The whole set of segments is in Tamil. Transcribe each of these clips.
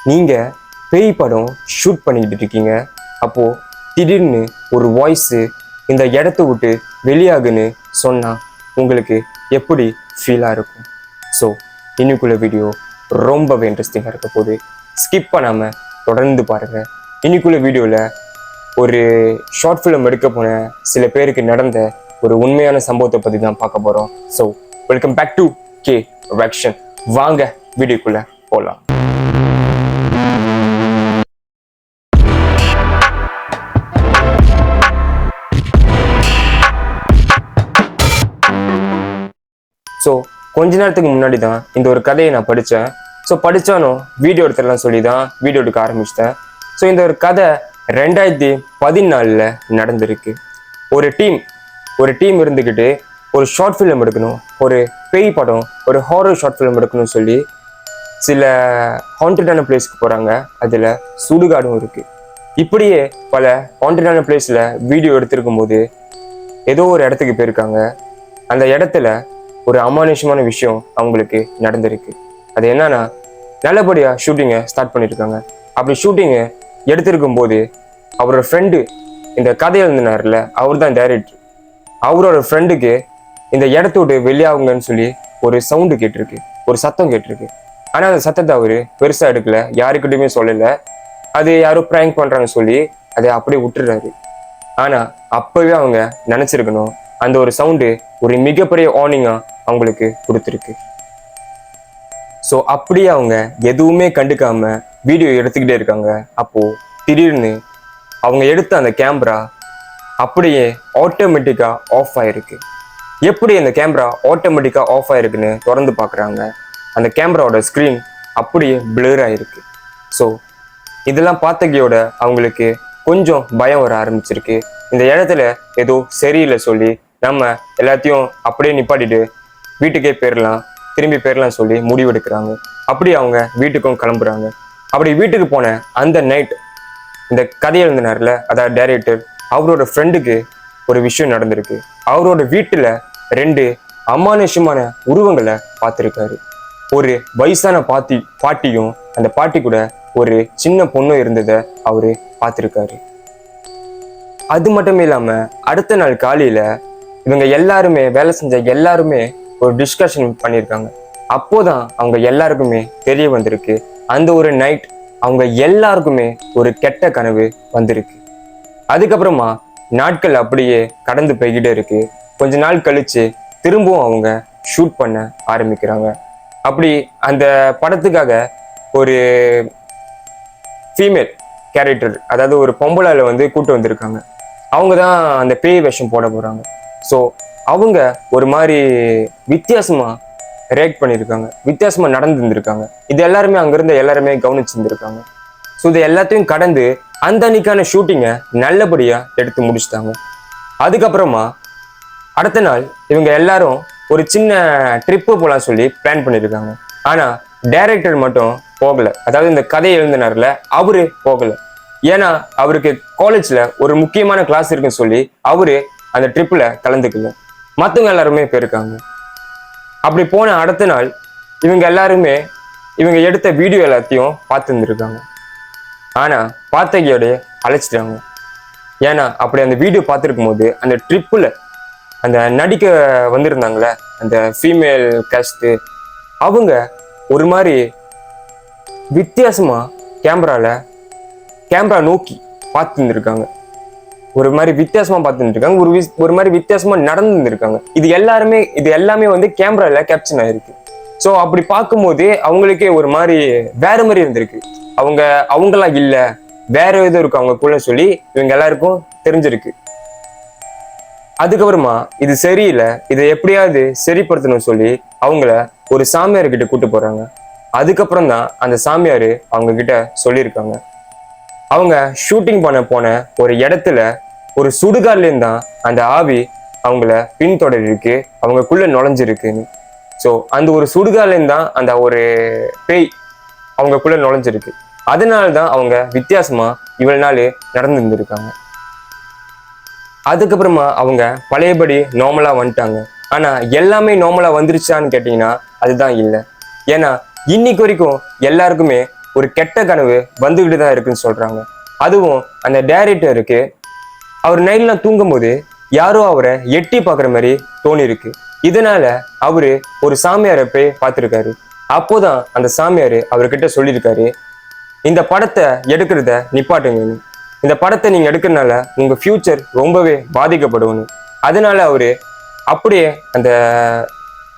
நீங்க பேய் படம் ஷூட் பண்ணிக்கிட்டு இருக்கீங்க. அப்போ திடீர்னு ஒரு வாய்ஸு இந்த இடத்த விட்டு வெளியாகுன்னு சொன்னா உங்களுக்கு எப்படி ஃபீலாக இருக்கும்? ஸோ இன்னைக்குள்ள வீடியோ ரொம்பவே இன்ட்ரெஸ்டிங்காக இருக்க போது ஸ்கிப் பண்ணாமல் தொடர்ந்து பாருங்கள். இன்னைக்குள்ள வீடியோவில் ஒரு ஷார்ட் ஃபிலிம் எடுக்க போன சில பேருக்கு நடந்த ஒரு உண்மையான சம்பவத்தை பற்றி தான் பார்க்க போகிறோம். So welcome back to K reaction. வாங்க வீடியோக்குள்ளே போகலாம். ஸோ கொஞ்ச நேரத்துக்கு முன்னாடி தான் இந்த ஒரு கதையை நான் படித்தேன். ஸோ படித்தாலும் வீடியோ எடுத்துடலாம் சொல்லி தான் வீடியோ எடுக்க ஆரம்பிச்சிட்டேன். ஸோ இந்த ஒரு கதை 2014 நடந்திருக்கு. ஒரு டீம் இருந்துக்கிட்டு ஒரு ஷார்ட் ஃபிலிம் எடுக்கணும், ஒரு பேய் படம், ஒரு ஹாரர் ஷார்ட் ஃபிலிம் எடுக்கணும்னு சொல்லி சில ஹாண்டடான பிளேஸ்க்கு போகிறாங்க. அதில் சுடுகாடும் இருக்குது. இப்படியே பல ஹாண்டடான பிளேஸில் வீடியோ எடுத்திருக்கும் போது ஏதோ ஒரு இடத்துக்கு போயிருக்காங்க. அந்த இடத்துல ஒரு அமானுஷமான விஷயம் அவங்களுக்கு நடந்திருக்கு. அது என்னன்னா, நல்லபடியாக ஷூட்டிங்கை ஸ்டார்ட் பண்ணியிருக்காங்க. அப்படி ஷூட்டிங்கை எடுத்திருக்கும் போது அவரோட ஃப்ரெண்டு, இந்த கதை எழுதினார்ல, அவர் தான் டைரக்டர், அவரோட ஃப்ரெண்டுக்கு இந்த இடத்த விட்டு வெளியாகுங்கன்னு சொல்லி ஒரு சவுண்டு கேட்டிருக்கு, ஒரு சத்தம் கேட்டிருக்கு. ஆனால் அந்த சத்தத்தை அவர் பெருசாக எடுக்கல, யாருக்கிட்டையுமே சொல்லலை. அது யாரோ ப்ராங்க் பண்ணுறாங்கன்னு சொல்லி அதை அப்படியே விட்டுறாரு. ஆனால் அப்போவே அவங்க நினச்சிருக்கணும், அந்த ஒரு சவுண்டு ஒரு மிகப்பெரிய வார்னிங்காக அவங்களுக்கு கொடுத்துருக்கு. ஸோ அப்படியே அவங்க எதுவுமே கண்டுக்காம வீடியோ எடுத்துக்கிட்டே இருக்காங்க. அப்போ திடீர்னு அவங்க எடுத்த அந்த கேமரா அப்படியே ஆட்டோமேட்டிக்காக ஆஃப் ஆயிருக்கு. எப்படி அந்த கேமரா ஆட்டோமேட்டிக்காக ஆஃப் ஆயிருக்குன்னு திறந்து பார்க்குறாங்க. அந்த கேமராவோட ஸ்க்ரீன் அப்படியே பிளர் ஆயிருக்கு. ஸோ இதெல்லாம் பார்த்தகையோட அவங்களுக்கு கொஞ்சம் பயம் வர ஆரம்பிச்சிருக்கு. இந்த இடத்துல ஏதோ சரியில்லை சொல்லி நம்ம எல்லாத்தையும் அப்படியே நிப்பாட்டிட்டு வீட்டுக்கே திரும்பி போயிடலாம் சொல்லி முடிவெடுக்கிறாங்க. அப்படி அவங்க வீட்டுக்கும் கிளம்புறாங்க. அப்படி வீட்டுக்கு போன அந்த நைட் இந்த கதையை எழுதினார்ல, அதாவது டைரக்டர், அவரோட ஃப்ரெண்டுக்கு ஒரு விஷயம் நடந்திருக்கு. அவரோட வீட்டில் 2 அமானுஷமான உருவங்களை பார்த்துருக்காரு. ஒரு வயசான பாட்டியும் அந்த பாட்டி கூட ஒரு சின்ன பொண்ணும் இருந்ததை அவரு பார்த்துருக்காரு. அது மட்டும் இல்லாமல் அடுத்த நாள் காலையில் இவங்க எல்லாருமே, வேலை செஞ்ச எல்லாருமே ஒரு டிஸ்கஷன் பண்ணியிருக்காங்க. அப்போதான் அவங்க எல்லாருக்குமே தெரிய வந்திருக்கு, அந்த ஒரு நைட் அவங்க எல்லாருக்குமே ஒரு கெட்ட கனவு வந்திருக்கு. அதுக்கப்புறமா நாட்கள் அப்படியே கடந்து போய்கிட்டே இருக்கு. கொஞ்ச நாள் கழிச்சு திரும்பவும் அவங்க ஷூட் பண்ண ஆரம்பிக்கிறாங்க. அப்படி அந்த படத்துக்காக ஒரு ஃபீமேல் கேரக்டர், அதாவது ஒரு பொம்பளால கூட்டு வந்திருக்காங்க. அவங்க தான் அந்த பேய் வேஷம் போட போறாங்க. ஸோ அவங்க ஒரு மாதிரி வித்தியாசமா ரியாக்ட் பண்ணியிருக்காங்க, வித்தியாசமா நடந்துருந்துருக்காங்க. இது எல்லாருமே அங்கிருந்த எல்லாருமே கவனிச்சிருந்துருக்காங்க. ஸோ இது எல்லாத்தையும் கடந்து அந்த அன்னைக்கான ஷூட்டிங்கை நல்லபடியா எடுத்து முடிச்சுட்டாங்க. அதுக்கப்புறமா அடுத்த நாள் இவங்க எல்லாரும் ஒரு சின்ன ட்ரிப்பு போலாம் சொல்லி பிளான் பண்ணியிருக்காங்க. ஆனா டைரக்டர் மட்டும் போகல, அதாவது இந்த கதையை எழுதினார்ல, அவரு போகல. ஏன்னா அவருக்கு காலேஜ்ல ஒரு முக்கியமான கிளாஸ் இருக்குன்னு சொல்லி அவரு அந்த ட்ரிப்ல கலந்துக்கல. மற்றவங்க எல்லாருமே போயிருக்காங்க. அப்படி போன அடுத்த நாள் இவங்க எல்லாருமே இவங்க எடுத்த வீடியோ எல்லாத்தையும் பார்த்துருந்துருக்காங்க. ஆனா பார்த்தகையோட அழைச்சிட்டாங்க. ஏன்னா அப்படி அந்த வீடியோ பார்த்துருக்கும் போது அந்த ட்ரிப்புல அந்த நடிக்க வந்திருந்தாங்களே அந்த ஃபீமேல் கேஸ்ட், அவங்க ஒரு மாதிரி வித்தியாசமா கேமரா நோக்கி பார்த்துருந்துருக்காங்க. ஒரு மாதிரி வித்தியாசமா பார்த்துருக்காங்க, ஒரு மாதிரி வித்தியாசமா நடந்துருக்காங்க. இது எல்லாமே கேமரால கேப்சர் ஆயிருக்கு. ஸோ அப்படி பார்க்கும்போது அவங்களுக்கே ஒரு மாதிரி வேற மாதிரி இருந்திருக்கு. அவங்களா இல்ல, வேற எதுவும் இருக்கு அவங்களுக்குள்ள சொல்லி இவங்க எல்லாருக்கும் தெரிஞ்சிருக்கு. அதுக்கப்புறமா இது சரியில்லை, இதை எப்படியாவது சரிப்படுத்தணும் சொல்லி அவங்கள ஒரு சாமியார் கிட்ட கூட்டு போறாங்க. அதுக்கப்புறம் தான் அந்த சாமியார் அவங்க கிட்ட சொல்லியிருக்காங்க, அவங்க ஷூட்டிங் பண்ண போன ஒரு இடத்துல ஒரு சுடுகாட்லேருந்து தான் அந்த ஆவி அவங்கள பின்தொடரிருக்கு, அவங்களுக்குள்ள நுழைஞ்சிருக்குன்னு. ஸோ அந்த ஒரு சுடுகாட்லேருந்து தான் அந்த ஒரு பேய் அவங்களுக்குள்ள நுழைஞ்சிருக்கு. அதனால தான் அவங்க வித்தியாசமா இவ்வளவு நாள் நடந்துருந்துருக்காங்க. அதுக்கப்புறமா அவங்க பழையபடி நார்மலா வந்துட்டாங்க. ஆனா எல்லாமே நார்மலா வந்துருச்சான்னு கேட்டீங்கன்னா அதுதான் இல்லை. ஏன்னா இன்னைக்கு வரைக்கும் எல்லாருக்குமே ஒரு கெட்ட கனவு வந்துகிட்டு தான் இருக்குன்னு சொல்றாங்க. அதுவும் அந்த டைரக்டருக்கு அவர் நைட்லாம் தூங்கும்போது யாரோ அவரை எட்டி பார்க்குற மாதிரி தோணி இருக்கு. இதனால அவரு ஒரு சாமியாரை போய் பார்த்துருக்காரு. அப்போதான் அந்த சாமியார் அவர்கிட்ட சொல்லியிருக்காரு, இந்த படத்தை எடுக்கிறத நிப்பாட்டுங்கன்னு. இந்த படத்தை நீங்க எடுக்கிறதுனால உங்க ஃபியூச்சர் ரொம்பவே பாதிக்கப்படும். அதனால அவரு அப்படியே அந்த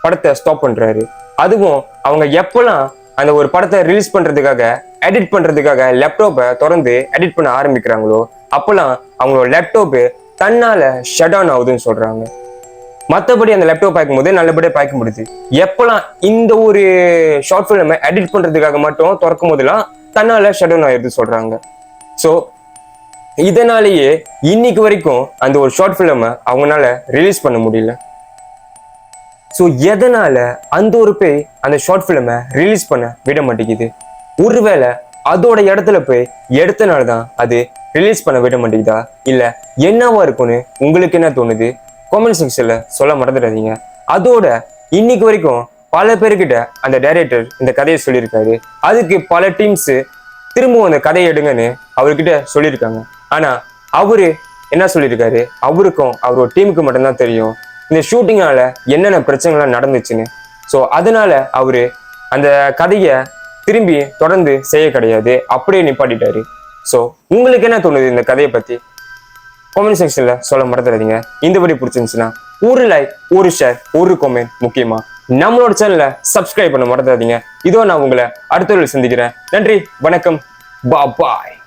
படத்தை ஸ்டாப் பண்றாரு. அதுவும் அவங்க எப்பெல்லாம் அந்த ஒரு படத்தை ரிலீஸ் பண்றதுக்காக எடிட் பண்றதுக்காக லேப்டாப்பை திறந்து எடிட் பண்ண ஆரம்பிக்கிறாங்களோ அப்பெல்லாம் அவங்களோட லேப்டாப்பு தன்னால ஷட் ஆன் ஆகுதுன்னு சொல்றாங்க. மற்றபடி அந்த லேப்டாப் பார்க்கும் போது நல்லபடியாக பார்க்க முடியுது. எப்பெல்லாம் இந்த ஒரு ஷார்ட் ஃபிலிமை எடிட் பண்றதுக்காக மட்டும் திறக்கும் போதெல்லாம் தன்னால ஷட் டவுன் ஆயிடுது சொல்றாங்க. ஸோ இதனாலேயே இன்னைக்கு வரைக்கும் அந்த ஒரு ஷார்ட் ஃபிலிமை அவங்களால ரிலீஸ் பண்ண முடியல. ஸோ எதனால அந்த ஒரு பேய் அந்த ஷார்ட் ஃபிலிமை ரிலீஸ் பண்ண விட மாட்டேங்குது? ஒருவேளை அதோட இடத்துல போய் எடுத்தனால தான் அது ரிலீஸ் பண்ண விட மாட்டேங்குதா, இல்லை என்னவா இருக்கும்னு உங்களுக்கு என்ன தோணுது? காமெண்ட் செக்ஷன்ல சொல்ல மறந்துடாதீங்க. அதோட இன்னைக்கு வரைக்கும் பல பேர்கிட்ட அந்த டைரக்டர் இந்த கதையை சொல்லியிருக்காரு. அதுக்கு பல டீம்ஸ் திரும்பவும் அந்த கதையை எடுங்கன்னு அவர்கிட்ட சொல்லியிருக்காங்க. ஆனா அவரு என்ன சொல்லியிருக்காரு, அவருக்கும் அவரோட டீமுக்கு மட்டும்தான் தெரியும் இந்த ஷூட்டிங்கால என்னென்ன பிரச்சனைகள்லாம் நடந்துச்சுன்னு. ஸோ அதனால அவரு அந்த கதையை திரும்பி தொடர்ந்து செய்ய கிடையாது, அப்படியே நிப்பாட்டிட்டாரு. ஸோ உங்களுக்கு என்ன தோணுது இந்த கதையை பத்தி? காமெண்ட் செக்ஷன்ல சொல்ல மறந்துடாதீங்க. இந்த வீடியோ பிடிச்சிருந்துச்சுன்னா ஒரு லைக், ஒரு ஷேர், ஒரு கமெண்ட், முக்கியமா நம்மளோட சேனலை சப்ஸ்கிரைப் பண்ண மறந்துடாதீங்க. இதோ நான் உங்களை அடுத்த வீடியோவில் சந்திக்கிறேன். நன்றி, வணக்கம், பாய்.